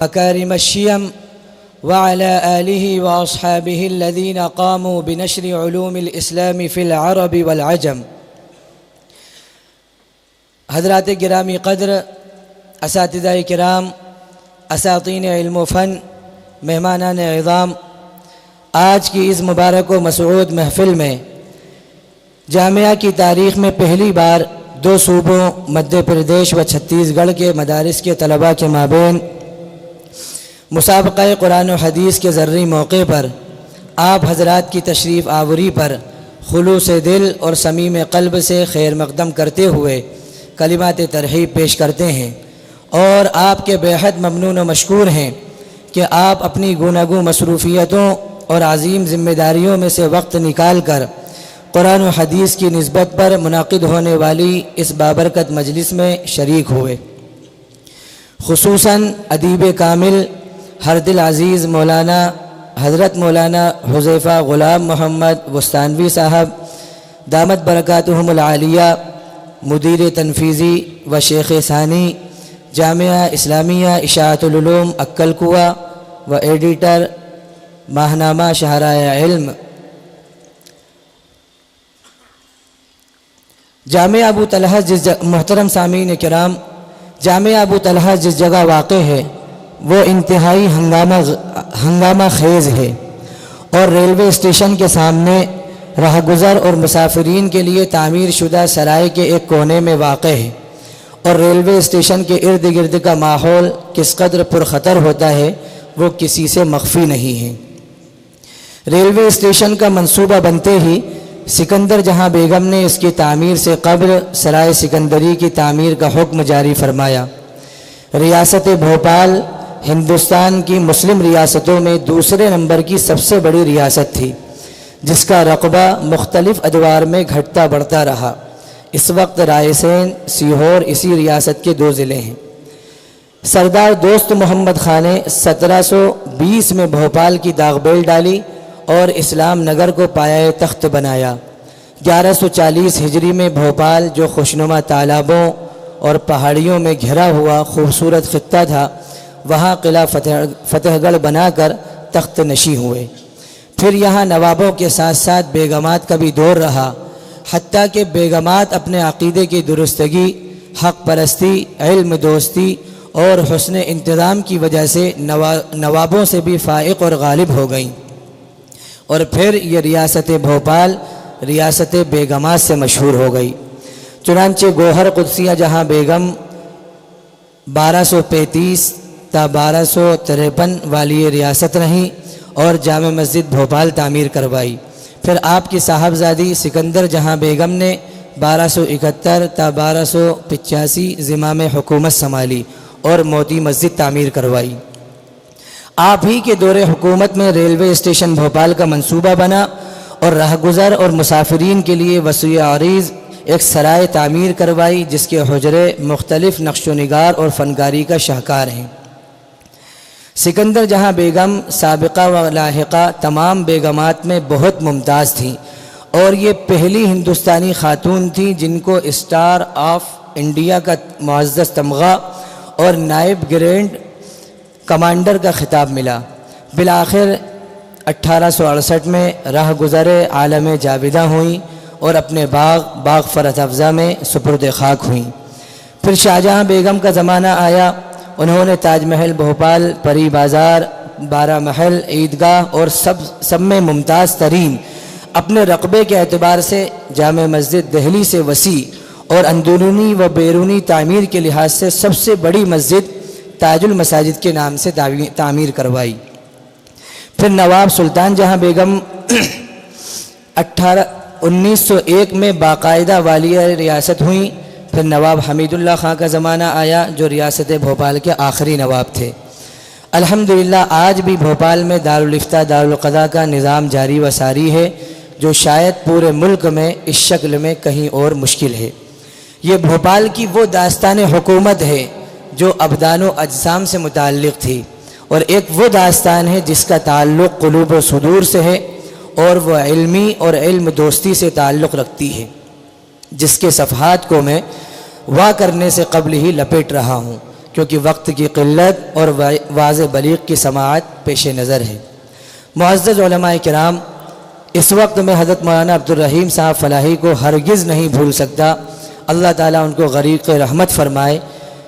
مكارم الشيم وعلى آله وأصحابه الذين قاموا بنشر علوم الإسلام في العرب والعجم۔ حضرات گرامی قدر، اساتذہ کرام، اساطین علم و فن، مہمانان عظام، آج کی اس مبارک و مسعود محفل میں جامعہ کی تاریخ میں پہلی بار دو صوبوں مدھیہ پردیش و چھتیس گڑھ کے مدارس کے طلباء کے مابین مسابقہ قرآن و حدیث کے ذرّی موقع پر آپ حضرات کی تشریف آوری پر خلوص دل اور صمیم قلب سے خیر مقدم کرتے ہوئے کلمات ترحیب پیش کرتے ہیں، اور آپ کے بے حد ممنون و مشکور ہیں کہ آپ اپنی گوناگوں مصروفیتوں اور عظیم ذمہ داریوں میں سے وقت نکال کر قرآن و حدیث کی نسبت پر منعقد ہونے والی اس بابرکت مجلس میں شریک ہوئے۔ خصوصاً ادیب کامل ہر دل عزیز مولانا حضرت مولانا حذیفہ غلام محمد وستانوی صاحب دامت برکاتہم العالیہ، مدیر تنفیذی و شیخ ثانی جامعہ اسلامیہ اشاعت العلوم اکل کوہ و ایڈیٹر ماہنامہ شہرائے علم، جامعہ ابو طلحہ محترم سامعین کرام، جامعہ ابو طلحہ جس جگہ واقع ہے وہ انتہائی ہنگامہ خیز ہے، اور ریلوے اسٹیشن کے سامنے راہگزر اور مسافرین کے لیے تعمیر شدہ سرائے کے ایک کونے میں واقع ہے، اور ریلوے اسٹیشن کے ارد گرد کا ماحول کس قدر پرخطر ہوتا ہے وہ کسی سے مخفی نہیں ہے۔ ریلوے اسٹیشن کا منصوبہ بنتے ہی سکندر جہاں بیگم نے اس کی تعمیر سے قبل سرائے سکندری کی تعمیر کا حکم جاری فرمایا۔ ریاست بھوپال ہندوستان کی مسلم ریاستوں میں دوسرے نمبر کی سب سے بڑی ریاست تھی، جس کا رقبہ مختلف ادوار میں گھٹتا بڑھتا رہا۔ اس وقت رائے سین، سیہور اسی ریاست کے دو ضلع ہیں۔ سردار دوست محمد خان نے 1720 میں بھوپال کی داغ بیل ڈالی اور اسلام نگر کو پایہ تخت بنایا۔ 1140 ہجری میں بھوپال جو خوشنما تالابوں اور پہاڑیوں میں گھرا ہوا خوبصورت خطہ تھا، وہاں قلعہ فتح گڑھ بنا کر تخت نشیں ہوئے۔ پھر یہاں نوابوں کے ساتھ ساتھ بیگمات کا بھی دور رہا، حتیٰ کہ بیگمات اپنے عقیدے کی درستگی، حق پرستی، علم دوستی اور حسن انتظام کی وجہ سے نوابوں سے بھی فائق اور غالب ہو گئیں، اور پھر یہ ریاست بھوپال ریاست بیگمات سے مشہور ہو گئی۔ چنانچہ گوہر قدسیہ جہاں بیگم 1235 تا 1253 والی ریاست رہیں اور جامع مسجد بھوپال تعمیر کروائی۔ پھر آپ کی صاحبزادی سکندر جہاں بیگم نے 1271 تا 1285 زمام حکومت سنبھالی اور موتی مسجد تعمیر کروائی۔ آپ ہی کے دور حکومت میں ریلوے اسٹیشن بھوپال کا منصوبہ بنا اور راہگزر اور مسافرین کے لیے وسیع عریض ایک سرائے تعمیر کروائی، جس کے حجرے مختلف نقش و نگار اور فنکاری کا شاہکار ہیں۔ سکندر جہاں بیگم سابقہ و لاحقہ تمام بیگمات میں بہت ممتاز تھیں، اور یہ پہلی ہندوستانی خاتون تھیں جن کو اسٹار آف انڈیا کا معزز تمغہ اور نائب گرینڈ کمانڈر کا خطاب ملا۔ بالآخر 1868 میں راہ گزر عالم جاویدہ ہوئیں اور اپنے باغ فرت افزا میں سپرد خاک ہوئیں۔ پھر شاہجہاں بیگم کا زمانہ آیا۔ انہوں نے تاج محل بھوپال، پری بازار، 12 محل، عیدگاہ اور سب میں ممتاز ترین، اپنے رقبے کے اعتبار سے جامع مسجد دہلی سے وسیع اور اندرونی و بیرونی تعمیر کے لحاظ سے سب سے بڑی مسجد تاج المساجد کے نام سے تعمیر کروائی۔ پھر نواب سلطان جہاں بیگم 1901 میں باقاعدہ والیہ ریاست ہوئیں۔ پھر نواب حمید اللہ خان کا زمانہ آیا جو ریاست بھوپال کے آخری نواب تھے۔ الحمدللہ آج بھی بھوپال میں دارالفتہ دارالقضاء کا نظام جاری و ساری ہے، جو شاید پورے ملک میں اس شکل میں کہیں اور مشکل ہے۔ یہ بھوپال کی وہ داستان حکومت ہے جو ابدان و اجسام سے متعلق تھی، اور ایک وہ داستان ہے جس کا تعلق قلوب و صدور سے ہے، اور وہ علمی اور علم دوستی سے تعلق رکھتی ہے، جس کے صفحات کو میں وا کرنے سے قبل ہی لپیٹ رہا ہوں۔ کیونکہ وقت کی قلت اور واضح بلیغ کی سماعت پیش نظر ہے۔ معزز علماء کرام، اس وقت میں حضرت مولانا عبدالرحیم صاحب فلاحی کو ہرگز نہیں بھول سکتا۔ اللہ تعالیٰ ان کو غریق رحمت فرمائے۔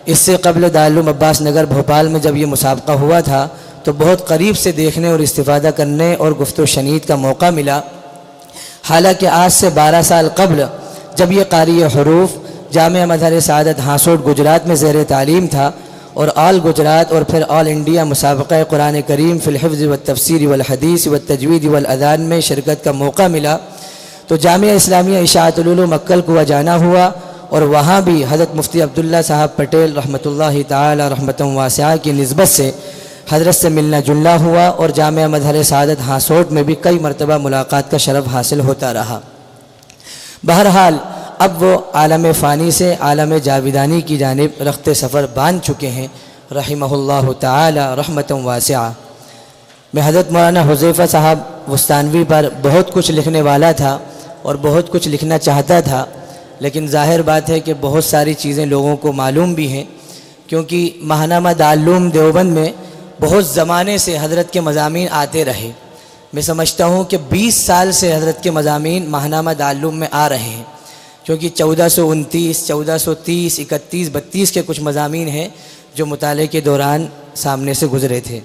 اس سے قبل دارالعلوم عباس نگر بھوپال میں جب یہ مسابقہ ہوا تھا تو بہت قریب سے دیکھنے اور استفادہ کرنے اور گفت و شنید کا موقع ملا۔ حالانکہ آج سے 12 سال قبل جب یہ قاری حروف جامعہ مظہر سعادت ہاسوٹ گجرات میں زیر تعلیم تھا اور آل گجرات اور پھر آل انڈیا مسابقہ قرآن کریم فی الحفظ والتفسیر والحدیث والتجوید والاذان میں شرکت کا موقع ملا تو جامعہ اسلامیہ اشاعت العلوم مکل کو جانا ہوا، اور وہاں بھی حضرت مفتی عبداللہ صاحب پٹیل رحمۃ اللہ تعالی رحمۃ واسعہ کی نسبت سے حضرت سے ملنا جلنا ہوا، اور جامعہ مظہر سعادت ہاسوٹ میں بھی کئی مرتبہ ملاقات کا شرف حاصل ہوتا رہا۔ بہرحال اب وہ عالم فانی سے عالم جاویدانی کی جانب رخت سفر باندھ چکے ہیں رحمہ اللہ تعالی رحمۃ واسعہ۔ میں حضرت مولانا حذیفہ صاحب وستانوی پر بہت کچھ لکھنے والا تھا اور بہت کچھ لکھنا چاہتا تھا، لیکن ظاہر بات ہے کہ بہت ساری چیزیں لوگوں کو معلوم بھی ہیں، کیونکہ ماہنامہ دارالعلوم دیوبند میں بہت زمانے سے حضرت کے مضامین آتے رہے۔ میں سمجھتا ہوں کہ 20 سال سے حضرت کے مضامین ماہنامہ دارالعلوم میں آ رہے ہیں، کیونکہ 1429، 1430، 31، 32 کے کچھ مضامین ہیں جو مطالعے کے دوران سامنے سے گزرے تھے۔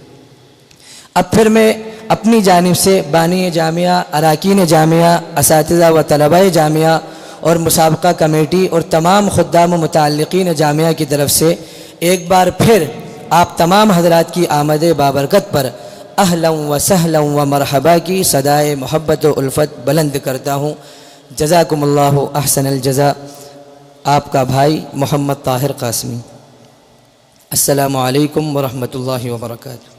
اب پھر میں اپنی جانب سے بانی جامعہ، اراکین جامعہ، اساتذہ و طلباء جامعہ اور مسابقہ کمیٹی اور تمام خدام و متعلقین جامعہ کی طرف سے ایک بار پھر آپ تمام حضرات کی آمد بابرکت پر اہلا و سہلا و مرحبا کی صدائے محبت و الفت بلند کرتا ہوں۔ جزاکم اللہ احسن الجزا۔ آپ کا بھائی محمد طاہر قاسمی۔ السلام علیکم ورحمۃ اللہ وبرکاتہ۔